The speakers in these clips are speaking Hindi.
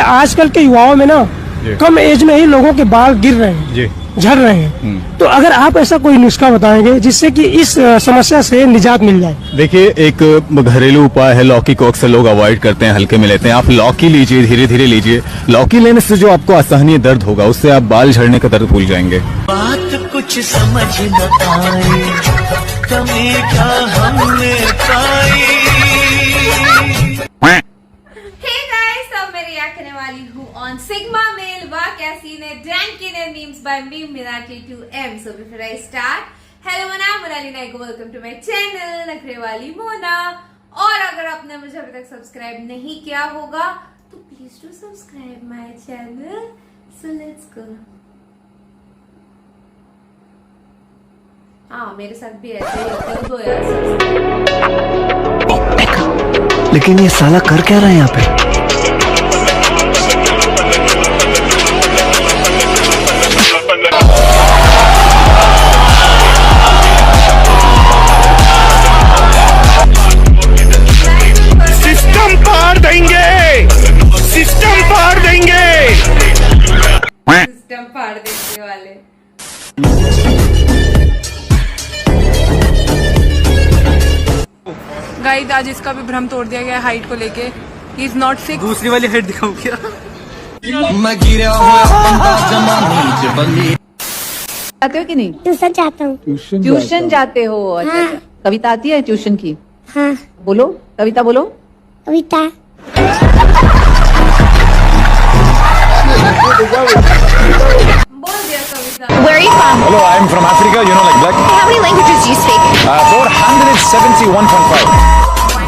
आजकल के युवाओं में ना कम एज में ही लोगों के बाल गिर रहे हैं, झड़ रहे हैं। तो अगर आप ऐसा कोई नुस्खा बताएंगे जिससे कि इस समस्या से निजात मिल जाए। देखिए, एक घरेलू उपाय है, लौकी को अक्सर लोग अवॉइड करते हैं, हल्के में लेते हैं। आप लौकी लीजिए, धीरे धीरे लीजिए। लौकी लेने से जो आपको असहनीय दर्द होगा, उससे आप बाल झड़ने का दर्द भूल जाएंगे। बात कुछ समझ न आए, कमी क्या हमने पाई। मैं रिएक्ट करने वाली हूँ ऑन सिग्मा मेल वा कैसी ने ड्रैंकिन and memes by me Minati 2M। So before I start, hello Mona, Monali Naik, welcome to my channel नखरे वाली मोना। और अगर आपने मुझे अभी तक सब्सक्राइब नहीं किया होगा तो please do subscribe my channel. So let's go. हाँ, मेरे साथ भी ऐसे ही कर दो यार सब्सक्राइब। लेकिन ये साला कर क्या रहा है यहाँ पे? सिस्टम पार देंगे, सिस्टम पार देंगे, सिस्टम फाड़ देने वाले। गाइस, आज इसका भी भ्रम तोड़ दिया गया हाइट को लेके। He is not 6। दूसरी वाली हाइट दिखाऊं क्या? मैं गिरा हुआ बंदा जमाने बल्ली। जाते हो कि नहीं? ट्यूशन जाता हूँ। ट्यूशन जाते हो? अच्छा, हाँ। अच्छा। कविता आती है ट्यूशन की? हाँ। बोलो कविता, बोलो कविता। बोल दिया कविता। Where are you from? Hello, I am from Africa. You know, like black. How many languages do you speak? 471.5.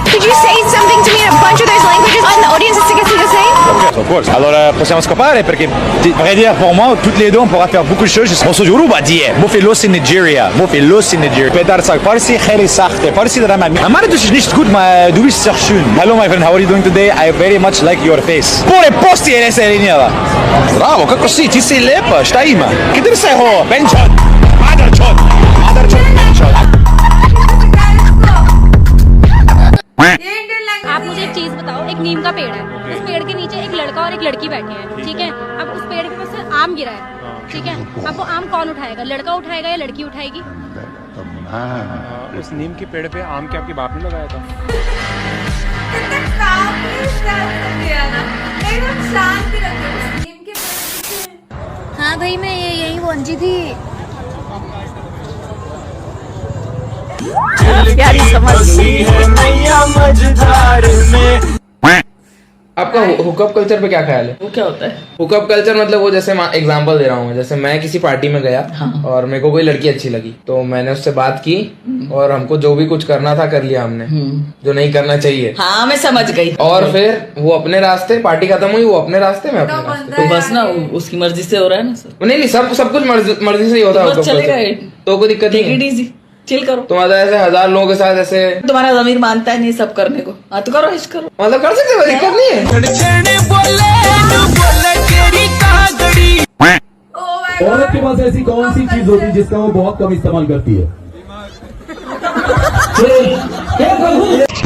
Could you say something to me in a bunch of those languages and the audience has to get to the same? Of course. Allora, possiamo scopare perché, a vrai dire, pour moi, toutes les deux, on pourra faire beaucoup de choses. Mosso Yoruba, die. Mofi los in Nigeria. Mofi los in Nigeria. Petar sak parsi kheli sachte. Parsi drama. Amar du nicht gut, ma du bist sehr schön. Hello, my friend. How are you doing today? I very much like your face. Pure posti e essere linea. Bravo, che così? Ti sei lepa, stai ma. Che te sei ho? Benchot. Adarchot. Adarchot. Benchot. आप मुझे एक चीज बताओ, एक नीम का पेड़ है, उस पेड़ के नीचे एक लड़का और एक लड़की बैठे हैं, ठीक है? अब उस पेड़ के पास से आम गिरा है, ठीक है? अब वो आम कौन उठाएगा? लड़का उठाएगा या लड़की उठाएगी? उस नीम के पेड़ पे आम के आपके बाप ने लगाया था। शांति रखो। नीम के पेड़। हाँ भाई, मैं यही पहुंची थी। प्यारी समझ आपका हुकअप कल्चर पे क्या ख्याल है? वो क्या होता है? हुकअप कल्चर मतलब वो, जैसे एग्जांपल दे रहा हूँ, जैसे मैं किसी पार्टी में गया और मेरे को कोई लड़की अच्छी लगी तो मैंने उससे बात की और हमको जो भी कुछ करना था कर लिया हमने, जो नहीं करना चाहिए। हाँ, मैं समझ गई। और फिर वो अपने रास्ते, पार्टी खत्म हुई, वो अपने रास्ते में अपने रास्ते। तो बस ना, उसकी मर्जी से हो रहा है ना सर। नहीं, सब कुछ मर्जी से ही होता है। तो कोई दिक्कत नहीं, चिल करो। तुम्हारा ऐसे 1000 लोगों के साथ ऐसे तुम्हारा ज़मीर मानता है नहीं सब करने को। हाँ तो करो, इश्क करो, मतलब कर सकते हो, दिक्कत नहीं है। औरत के पास ऐसी कौन सी चीज होती है जिसका वो बहुत कम इस्तेमाल करती है?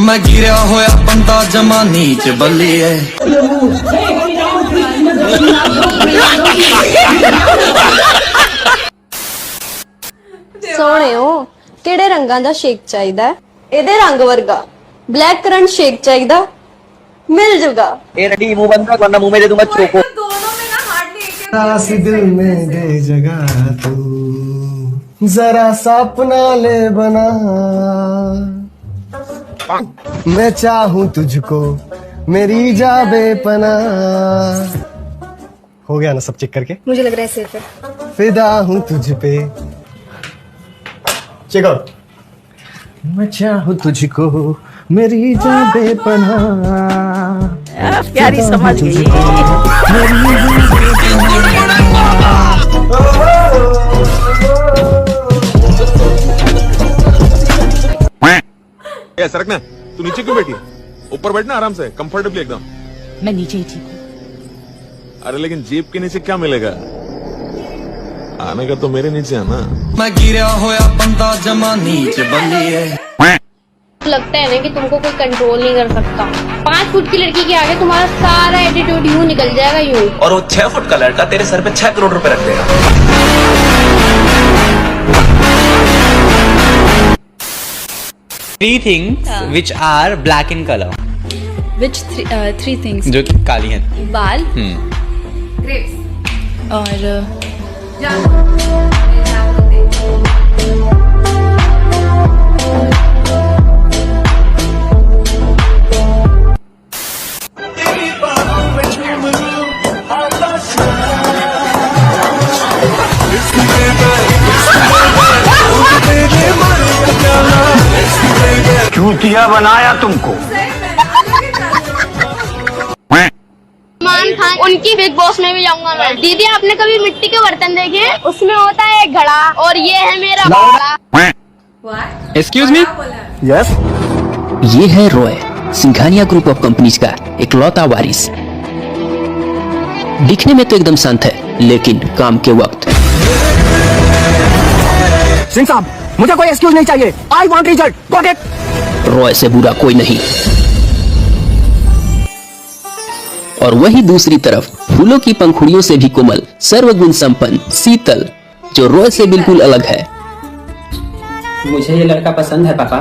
मैं गिरा हुआ बंदा जमाने च बल्ली है। सोने हो ਕਿਹੜੇ ਰੰਗਾਂ ਦਾ ਸ਼ੇਕ ਚਾਹੀਦਾ ਹੈ? ਇਹਦੇ ਰੰਗ ਵਰਗਾ ब्लैक करंट शेक चाहिए, मिल जूगा। ए रेडी, मुंह बंद कर वरना मुंह में दे दूंगा चोको। दोनों में ना हार्डली एक सी दिल में दे जगह तू, जरा सा अपना ले बना। मैं चाहूं तुझको मेरी जा बेपना। हो गया ना सब चेक करके? मुझे लग रहा है सेफ है। फिदा हूं तुझ पे। Check out. मैं चाहूं तुझको मेरी जा बेपना। प्यारी समझ गई। सरक ना, तू नीचे क्यों बैठी? ऊपर बैठना आराम से, कंफर्टेबली एकदम। मैं नीचे ही ठीक हूँ। अरे लेकिन जेब के नीचे क्या मिलेगा? आने का तो मेरे नीचे है ना। मैं गिरा होया बंदा जमा नीच बल्ली है। लगता है ना कि तुमको कोई कंट्रोल नहीं कर सकता। 5 फुट की लड़की के आगे तुम्हारा सारा एटीट्यूड यूं निकल जाएगा यूं। और वो 6 फुट का लड़का तेरे सर पे 6 करोड़ रुपए रख देगा। Three things which are black in color. Which three things? जो काली हैं। बाल ग्रेप्स और चूतिया बनाया तुमको। सलमान खान उनकी बिग बॉस में भी जाऊंगा मैं। दीदी आपने कभी मिट्टी के बर्तन देखे? उसमें होता है एक घड़ा और ये है मेरा घड़ा। Excuse me? यस, ये है Roy, Singhania group of companies का इकलौता वारिस। दिखने में तो एकदम शांत है, लेकिन काम के वक्त सिंह साहब मुझे कोई एक्सक्यूज नहीं चाहिए। I want result, got it. Roy से बुरा कोई नहीं। और वही दूसरी तरफ फूलों की पंखुड़ियों से भी कोमल, सर्वगुण संपन्न शीतल, जो रॉय से बिल्कुल अलग है। मुझे ये लड़का पसंद है पापा।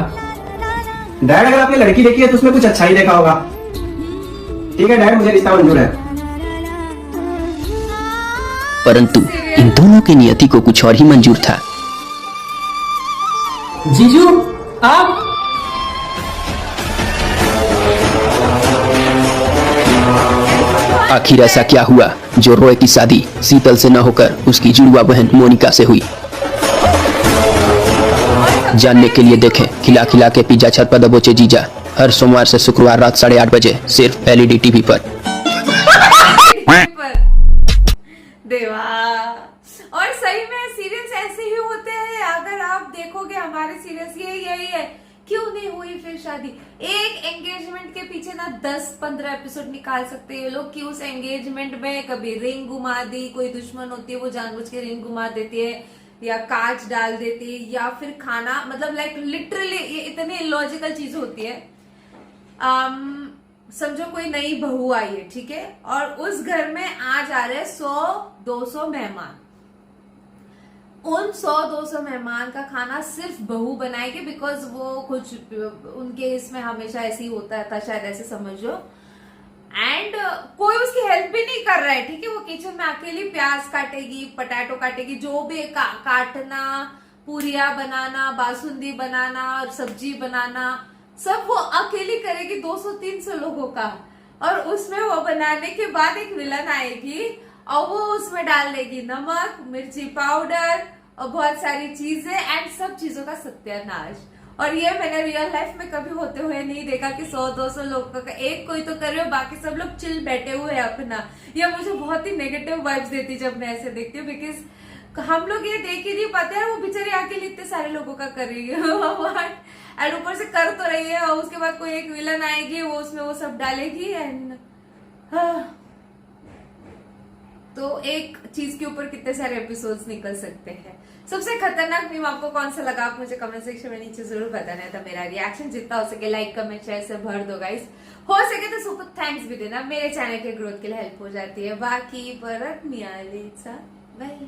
डैड अगर आपने लड़की देखी है तो उसमें कुछ अच्छा ही देखा होगा। ठीक है डैड, मुझे रिश्ता मंजूर है। परंतु इन दोनों की नियति को कुछ और ही मंजूर था। जीजू आप आखिर ऐसा क्या हुआ जो रॉय की शादी शीतल से न होकर उसकी जुड़वा बहन मोनिका से हुई? जानने के लिए देखें खिला खिला के पिज्जा छत पर दबोचे जीजा, हर सोमवार से शुक्रवार रात 8:30 बजे सिर्फ LED टीवी पर। देवा। और सही में सीरियल्स ऐसे ही होते हैं। अगर आप देखोगे हमारे सीरियल्स यही है। क्यों नहीं हुई फिर शादी? एक एंगेजमेंट के पीछे ना 10-15 एपिसोड निकाल सकते हैं ये लोग कि उस एंगेजमेंट में कभी रिंग घुमा दी, कोई दुश्मन होती है वो जानबूझ के रिंग घुमा देती है या कांच डाल देती है, या फिर खाना, मतलब लाइक लिटरली ये इतनी इलॉजिकल चीज होती है। समझो कोई नई बहू आई है, ठीक है, और उस घर में आ जा रहे 100-200 मेहमान। उन 100-200 मेहमान का खाना सिर्फ बहू बनाएगी, बिकॉज वो कुछ उनके इसमें हमेशा ऐसे ही होता था, शायद ऐसे समझो। एंड कोई उसकी हेल्प भी नहीं कर रहा है, ठीक है। वो किचन में अकेली प्याज काटेगी, पटाटो काटेगी, जो भी काटना, पूरियां बनाना, बासुंदी बनाना और सब्जी बनाना, सब वो अकेली करेगी 200-300 लोगों का। और उसमें वो बनाने के बाद एक विलन आएगी और वो उसमें डाल देगी नमक, मिर्ची पाउडर और बहुत सारी चीजें एंड सब चीजों का सत्यानाश। और ये मैंने रियल लाइफ में कभी होते हुए नहीं देखा कि 100-200 लोग का एक कोई तो कर रहे हो, बाकी सब लोग चिल बैठे हुए हैं अपना। ये मुझे बहुत ही नेगेटिव वाइब्स देती जब मैं ऐसे देखती हूँ, बिकॉज हम लोग ये देख ही नहीं पाते हैं। वो बेचारी अकेले इतने सारे लोगों का कर रही है एंड ऊपर से कर तो रही है, और उसके बाद कोई एक विलन आएगी, वो उसमें वो सब डालेगी एंड तो एक चीज के ऊपर कितने सारे एपिसोड्स निकल सकते हैं। सबसे खतरनाक मीम आपको कौन सा लगा, आप मुझे कमेंट सेक्शन में नीचे जरूर बताना है। तो मेरा रिएक्शन जितना हो सके लाइक कमेंट शेयर से भर दो गाइस। हो सके तो सुपर थैंक्स भी देना, मेरे चैनल के ग्रोथ के लिए हेल्प हो जाती है। बाकी परत मिळालीचा बाय।